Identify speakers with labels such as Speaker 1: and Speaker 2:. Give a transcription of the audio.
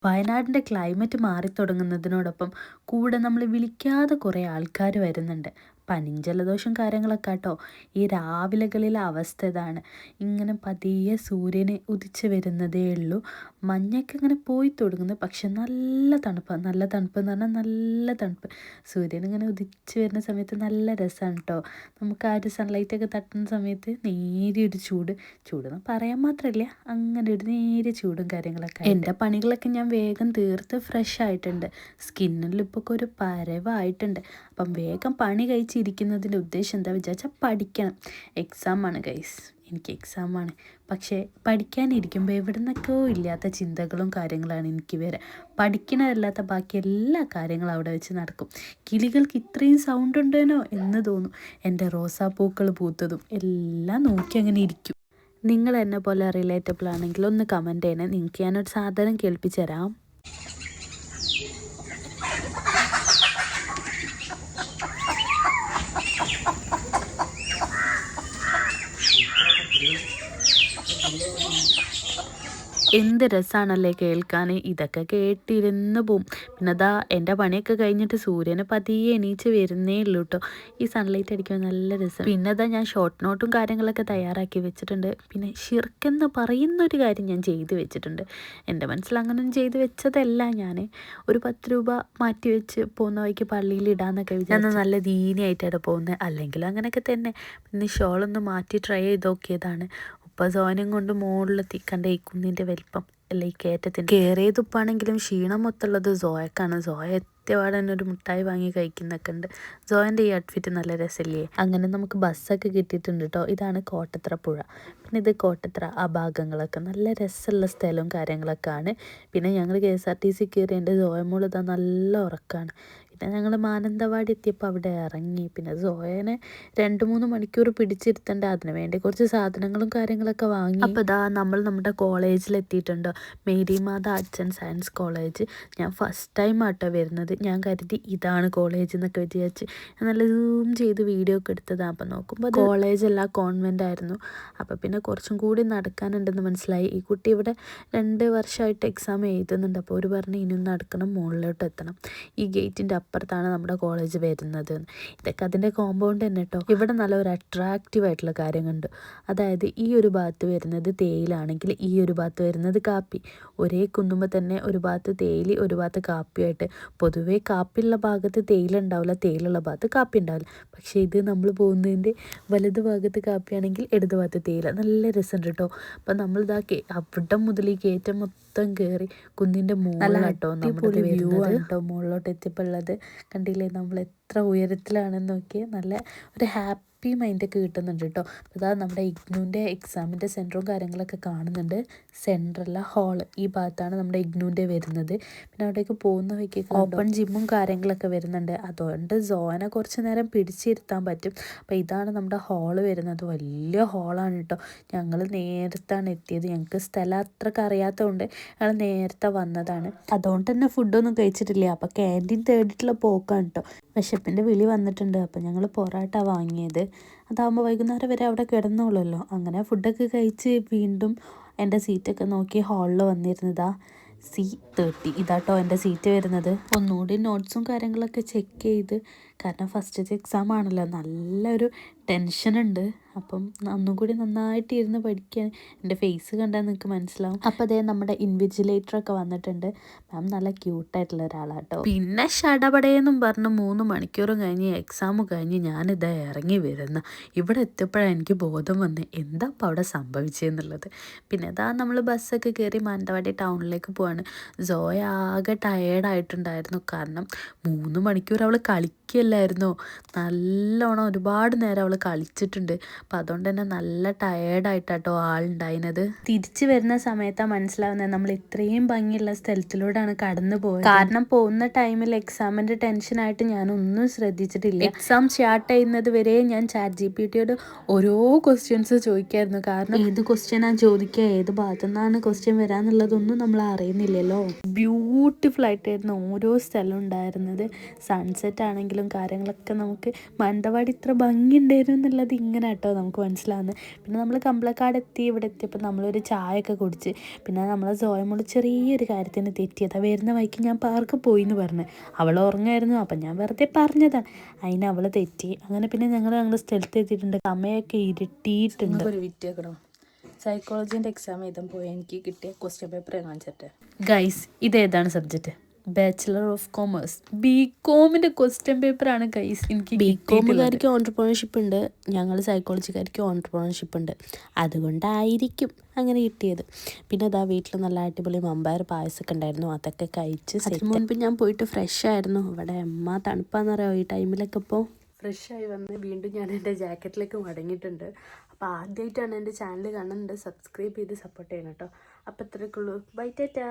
Speaker 1: വയനാടിൻ്റെ ക്ലൈമറ്റ് മാറിത്തുടങ്ങുന്നതിനോടൊപ്പം കൂടെ നമ്മൾ വിളിക്കാതെ കുറേ ആൾക്കാർ വരുന്നുണ്ട്. പനിയും ജലദോഷം കാര്യങ്ങളൊക്കെ കേട്ടോ. ഈ രാവിലകളിലെ അവസ്ഥ ഇതാണ്. ഇങ്ങനെ പതിയെ സൂര്യന് ഉദിച്ച് വരുന്നതേ ഉള്ളൂ. മഞ്ഞൊക്കെ ഇങ്ങനെ പോയി തുടങ്ങുന്നു. പക്ഷെ നല്ല തണുപ്പ്, നല്ല തണുപ്പ് എന്ന് പറഞ്ഞാൽ നല്ല തണുപ്പ്. സൂര്യൻ ഇങ്ങനെ ഉദിച്ച് വരുന്ന സമയത്ത് നല്ല രസമാണ് കേട്ടോ. നമുക്ക് ആ ഒരു സൺലൈറ്റൊക്കെ തട്ടുന്ന സമയത്ത് നേരിയൊരു ചൂടെന്ന് പറയാൻ മാത്രമല്ല, അങ്ങനെ ഒരു നേരിയ ചൂടും കാര്യങ്ങളൊക്കെ. എൻ്റെ പണികളൊക്കെ ഞാൻ വേഗം തീർത്ത് ഫ്രഷ് ആയിട്ടുണ്ട്. സ്കിന്നിലിപ്പോൾ ഒരു പരവായിട്ടുണ്ട്. അപ്പം വേഗം പണി കഴിച്ചിരിക്കുന്നതിൻ്റെ ഉദ്ദേശം എന്താ വിചാരിച്ചാൽ പഠിക്കണം. എക്സാമാണ് ഗൈസ്, എനിക്ക് എക്സാമാണ്. പക്ഷേ പഠിക്കാനിരിക്കുമ്പോൾ എവിടെ നിന്നൊക്കെയോ ഇല്ലാത്ത ചിന്തകളും കാര്യങ്ങളാണ് എനിക്ക് വരിക. പഠിക്കണമല്ലാത്ത ബാക്കി എല്ലാ കാര്യങ്ങളും അവിടെ വെച്ച് നടക്കും. കിളികൾക്ക് ഇത്രയും സൗണ്ട് ഉണ്ടേനോ എന്ന് തോന്നും. എൻ്റെ റോസാപ്പൂക്കൾ പൂത്തതും എല്ലാം നോക്കി അങ്ങനെ ഇരിക്കും. നിങ്ങൾ എന്നെ പോലെ റിലേറ്റബിൾ ആണെങ്കിൽ ഒന്ന് കമൻറ്റ് ചെയ്യണേ. നിങ്ങൾക്ക് ഞാനൊരു സാധനം കേൾപ്പിച്ചു തരാം. എന്ത് രസമാണല്ലേ കേൾക്കാൻ. ഇതൊക്കെ കേട്ടിരുന്ന് പോവും. പിന്നെ അതാ എൻ്റെ പണിയൊക്കെ കഴിഞ്ഞിട്ട് സൂര്യനെ പതിയെ എണീച്ച് വരുന്നേ ഉള്ളൂ കേട്ടോ. ഈ സൺലൈറ്റ് അടിക്കുമ്പോൾ നല്ല രസം. പിന്നെ അതാ ഞാൻ ഷോർട്ട് നോട്ടും കാര്യങ്ങളൊക്കെ തയ്യാറാക്കി വെച്ചിട്ടുണ്ട്. പിന്നെ ഷിർക്കെന്ന് പറയുന്നൊരു കാര്യം ഞാൻ ചെയ്ത് വെച്ചിട്ടുണ്ട്. എൻ്റെ മനസ്സിൽ അങ്ങനെയൊന്നും ചെയ്ത് വെച്ചതല്ല. ഞാൻ ഒരു 10 രൂപ മാറ്റി വെച്ച് പോകുന്ന വഴിക്ക് പള്ളിയിൽ ഇടാന്നൊക്കെ വിചാരിച്ചു. നല്ല ദീനിയായിട്ടാണ് പോകുന്നത്. അല്ലെങ്കിൽ അങ്ങനെയൊക്കെ തന്നെ. പിന്നെ ഷോളൊന്ന് മാറ്റി ട്രൈ ചെയ്ത് നോക്കിയതാണ്. ഉപ്പ സോനം കൊണ്ട് മുകളിലെത്തി. കണ്ട ഈ കുന്നിൻ്റെ വലിപ്പം അല്ല, ഈ കയറ്റത്തിന് കയറിയത് ഉപ്പാണെങ്കിലും ക്ഷീണം മൊത്തമുള്ളത് സോയക്കാണ്. സോയ എത്തിയപാടെ തന്നെ ഒരു മിഠായി വാങ്ങി കഴിക്കുന്നൊക്കെ ഉണ്ട്. സോയൻ്റെ ഈ ഔട്ട്ഫിറ്റ് നല്ല രസമില്ലേ. അങ്ങനെ നമുക്ക് ബസ്സൊക്കെ കിട്ടിയിട്ടുണ്ട് കേട്ടോ. ഇതാണ് കോട്ടത്ര പുഴ. പിന്നെ ഇത് കോട്ടത്ര ആ ഭാഗങ്ങളൊക്കെ നല്ല രസമുള്ള സ്ഥലവും കാര്യങ്ങളൊക്കെ ആണ്. പിന്നെ ഞങ്ങൾ KSRTC കയറി. എൻ്റെ സോയമോൾ ഇതാ നല്ല ഉറക്കമാണ്. പിന്നെ ഞങ്ങൾ മാനന്തവാടി എത്തിയപ്പോൾ അവിടെ ഇറങ്ങി. പിന്നെ സോയനെ 2-3 മണിക്കൂർ പിടിച്ചിരുത്തണ്ടേ. അതിന് വേണ്ടി കുറച്ച് സാധനങ്ങളും കാര്യങ്ങളൊക്കെ വാങ്ങി. അപ്പോൾ ഇതാ നമ്മൾ നമ്മുടെ കോളേജിലെത്തിയിട്ടുണ്ട്. Mary Matha arts and science college. ഞാൻ ഫസ്റ്റ് ടൈം ആട്ടോ വരുന്നത്. ഞാൻ കരുതി ഇതാണ് കോളേജ് എന്നൊക്കെ വിചാരിച്ച് നല്ല സൂം ചെയ്ത് വീഡിയോ ഒക്കെ എടുത്തതാണ്. അപ്പം നോക്കുമ്പോൾ കോളേജല്ല, കോൺവെൻ്റ് ആയിരുന്നു. അപ്പോൾ പിന്നെ കുറച്ചും കൂടി നടക്കാനുണ്ടെന്ന് മനസ്സിലായി. ഈ കുട്ടി ഇവിടെ 2 വർഷമായിട്ട് എക്സാം എഴുതുന്നുണ്ട്. അപ്പോൾ ഒരു പറഞ്ഞ് ഇനിയും നടക്കണം, മുകളിലോട്ട് എത്തണം. ഈ ഗേറ്റിൻ്റെ അപ്പുറത്താണ് നമ്മുടെ കോളേജ് വരുന്നത്. ഇതൊക്കെ അതിൻ്റെ കോമ്പൗണ്ട് തന്നെ കേട്ടോ. ഇവിടെ നല്ല ഒരു അട്രാക്റ്റീവ് ആയിട്ടുള്ള കാര്യങ്ങളുണ്ട്. അതായത് ഈ ഒരു ഭാഗത്ത് വരുന്നത് തേയിലാണെങ്കിൽ ഈ ഒരു ഭാഗത്ത് വരുന്നത് കാപ്പി. ഒരേ കുന്നുമ്പോൾ തന്നെ ഒരു ഭാഗത്ത് തേയില ഒരു ഭാഗത്ത് കാപ്പിയായിട്ട്. പൊതുവേ കാപ്പിയുള്ള ഭാഗത്ത് തേയില ഉണ്ടാവില്ല, തേയിലുള്ള ഭാഗത്ത് കാപ്പി ഉണ്ടാവില്ല. പക്ഷേ ഇത് നമ്മൾ പോകുന്നതിൻ്റെ വലത് ഭാഗത്ത് കാപ്പിയാണെങ്കിൽ ഇടത് ഭാഗത്ത് തേയില. നല്ല രസമുണ്ട് കേട്ടോ. അപ്പം നമ്മളിതാക്കി അവിടെ മുതൽ ഈ കയറ്റം മൊത്തം കയറി കുന്നിൻ്റെ മുകളിലാട്ടോ നമ്മുടെ വ്യൂ ആണ് കേട്ടോ. മുകളിലോട്ട് എത്തിയപ്പോൾ ഉള്ളത് കണ്ടില്ലേ, നമ്മൾ എത്ര ഉയരത്തിലാണെന്ന് നോക്കിയാൽ നല്ല ഒരു ഹാപ്പി മൈൻഡൊക്കെ കിട്ടുന്നുണ്ട് കേട്ടോ. അതാ നമ്മുടെ ഇഗ്നുവിൻ്റെ എക്സാമിൻ്റെ സെൻറ്ററും കാര്യങ്ങളൊക്കെ കാണുന്നുണ്ട്. സെൻറ്ററല്ല, ഹാള് ഈ ഭാഗത്താണ് നമ്മുടെ ഇഗ്നുവിൻ്റെ വരുന്നത്. പിന്നെ അവിടേക്ക് പോകുന്ന വഴിക്കൊക്കെ ഓപ്പൺ ജിമ്മും കാര്യങ്ങളൊക്കെ വരുന്നുണ്ട്. അതുകൊണ്ട് സോനെ കുറച്ച് നേരം പിടിച്ചിരുത്താൻ പറ്റും. അപ്പോൾ ഇതാണ് നമ്മുടെ ഹാള് വരുന്നത്. വലിയ ഹാളാണ് കേട്ടോ. ഞങ്ങൾ നേരത്താണ് എത്തിയത്. ഞങ്ങൾക്ക് സ്ഥലം അത്രക്ക് അറിയാത്തതുകൊണ്ട് ഞങ്ങൾ നേരത്തെ വന്നതാണ്. അതുകൊണ്ട് തന്നെ ഫുഡൊന്നും കഴിച്ചിട്ടില്ല. അപ്പോൾ ക്യാൻറ്റീൻ തേടിയിട്ടുള്ള പോക്കാണ് കേട്ടോ. വിശപ്പിൻ്റെ വിളി വന്നിട്ടുണ്ട്. അപ്പോൾ ഞങ്ങൾ പൊറോട്ട വാങ്ങിയത്. അതാകുമ്പോൾ വൈകുന്നേരം വരെ അവിടെ കിടന്നോളൂല്ലോ. അങ്ങനെ ഫുഡൊക്കെ കഴിച്ച് വീണ്ടും എൻ്റെ സീറ്റൊക്കെ നോക്കി ഹാളിൽ വന്നിരുന്നതാ. C30 ഇതാട്ടോ എൻ്റെ സീറ്റ് വരുന്നത്. ഒന്നുകൂടി നോട്ട്സും കാര്യങ്ങളൊക്കെ ചെക്ക് ചെയ്ത്, കാരണം ഫസ്റ്റത്തെ എക്സാം ആണല്ലോ, നല്ലൊരു ടെൻഷനുണ്ട്. അപ്പം ഒന്നും കൂടി നന്നായിട്ട് ഇരുന്ന് പഠിക്കാൻ. എൻ്റെ ഫേസ് കണ്ടാൽ നിങ്ങൾക്ക് മനസ്സിലാവും. അപ്പോൾ അതേ നമ്മുടെ ഇൻവിജിലേറ്ററൊക്കെ വന്നിട്ടുണ്ട്. മാം നല്ല ക്യൂട്ടായിട്ടുള്ള ഒരാളാട്ടോ. പിന്നെ ഷടപടയെന്നും പറഞ്ഞ് 3 മണിക്കൂറും കഴിഞ്ഞ് എക്സാം കഴിഞ്ഞ് ഞാനിതാ ഇറങ്ങി വരുന്ന ഇവിടെ എത്തിയപ്പോഴാണ് എനിക്ക് ബോധം വന്നത് എന്താ അപ്പോൾ അവിടെ സംഭവിച്ചതെന്നുള്ളത്. പിന്നെ ഇതാ നമ്മൾ ബസ്സൊക്കെ കയറി മാനന്തവാടി ടൗണിലേക്ക് പോവാണ്. സോയ ആകെ ടയേർഡായിട്ടുണ്ടായിരുന്നു. കാരണം 3 മണിക്കൂർ അവൾ കളിക്കുകയല്ലായിരുന്നോ. നല്ലോണം ഒരുപാട് നേരം അവൾ കളിച്ചിട്ടുണ്ട്. അപ്പം അതുകൊണ്ട് തന്നെ നല്ല ടയേർഡായിട്ടാട്ടോ ആളുണ്ടായിരുന്നത്. തിരിച്ചു വരുന്ന സമയത്താണ് മനസ്സിലാവുന്നത് നമ്മൾ ഇത്രയും ഭംഗിയുള്ള സ്ഥലത്തിലൂടെയാണ് കടന്നു പോയത്. കാരണം പോകുന്ന ടൈമിൽ എക്സാമിൻ്റെ ടെൻഷനായിട്ട് ഞാനൊന്നും ശ്രദ്ധിച്ചിട്ടില്ല. എക്സാം സ്റ്റാർട്ട് ചെയ്യുന്നത് വരെ ഞാൻ ChatGPTയോട് ഓരോ ക്വസ്റ്റ്യൻസ് ചോദിക്കായിരുന്നു. കാരണം ഏത് ക്വസ്റ്റ്യനാണ് ചോദിക്കുക, ഏത് ഭാഗത്തു നിന്നാണ് ക്വസ്റ്റ്യൻ വരാന്നുള്ളതൊന്നും നമ്മൾ അറിയുന്നില്ലല്ലോ. ബ്യൂട്ടിഫുൾ ആയിട്ടായിരുന്നു ഓരോ സ്ഥലം ഉണ്ടായിരുന്നത്. സൺസെറ്റ് ആണെങ്കിലും കാര്യങ്ങളൊക്കെ നമുക്ക് മാനന്തവാടി ഇത്ര ഭംഗി ഉണ്ടായിരുന്നു എന്നുള്ളത് ഇങ്ങനെ കേട്ടോ നമുക്ക് മനസ്സിലാവുന്നത്. പിന്നെ നമ്മൾ കമ്പളക്കാട് എത്തി. ഇവിടെ എത്തിയപ്പോൾ നമ്മളൊരു ചായയൊക്കെ കുടിച്ച്. പിന്നെ നമ്മളെ സോയമോള് ചെറിയൊരു കാര്യത്തിന് തെറ്റിയത്. വരുന്ന വഴിക്ക് ഞാൻ പാർക്ക് പോയി എന്ന് പറഞ്ഞു. അവൾ ഉറങ്ങായിരുന്നു. അപ്പം ഞാൻ വെറുതെ പറഞ്ഞതാണ്. അതിന് അവൾ തെറ്റി. അങ്ങനെ പിന്നെ ഞങ്ങളുടെ സ്ഥലത്ത് എത്തിയിട്ടുണ്ട്. സമയമൊക്കെ ഇരുട്ടിയിട്ടുണ്ട്.
Speaker 2: ഒരു വിറ്റേക്കണോ സൈക്കോളജീൻ്റെ എക്സാം എഴുതാൻ പോയി എനിക്ക് കിട്ടിയ ക്വസ്റ്റ്യൻ പേപ്പർ കാണിച്ചിട്ട്.
Speaker 1: ഗൈസ് ഇതേതാണ് സബ്ജക്റ്റ്? ബാച്ചിലർ ഓഫ് കോമേഴ്സ് ബികോമിൻ്റെ ക്വസ്റ്റ്യൻ പേപ്പറാണ് ഗൈസ്. എനിക്ക് ബികോമുകാർക്ക് ഓൺട്രപ്രണർഷിപ്പ് ഉണ്ട്, ഞങ്ങൾ സൈക്കോളജിക്കാർക്ക് ഓൺട്രപ്രണർഷിപ്പ് ഉണ്ട്. അതുകൊണ്ടായിരിക്കും അങ്ങനെ കിട്ടിയത്. പിന്നെ അതാ വീട്ടിൽ നല്ല അടിപൊളി മമ്പയർ പായസമൊക്കെ ഉണ്ടായിരുന്നു. അതൊക്കെ കഴിച്ച് അതിന് മുൻപ് ഞാൻ പോയിട്ട് ഫ്രഷ് ആയിരുന്നു. ഇവിടെ അമ്മ തണുപ്പാന്നറിയോ ഈ ടൈമിലൊക്കെ. ഇപ്പോൾ ഫ്രഷായി വന്ന് വീണ്ടും ഞാൻ എൻ്റെ ജാക്കറ്റിലേക്ക് മടങ്ങിയിട്ടുണ്ട്. അപ്പോൾ ആദ്യമായിട്ടാണ് എൻ്റെ ചാനൽ കാണുന്നത്, സബ്സ്ക്രൈബ് ചെയ്ത് സപ്പോർട്ട് ചെയ്യണം കേട്ടോ. അപ്പോൾ ഇത്രയൊക്കെ ഉള്ളൂ. ബൈ ടാറ്റാ.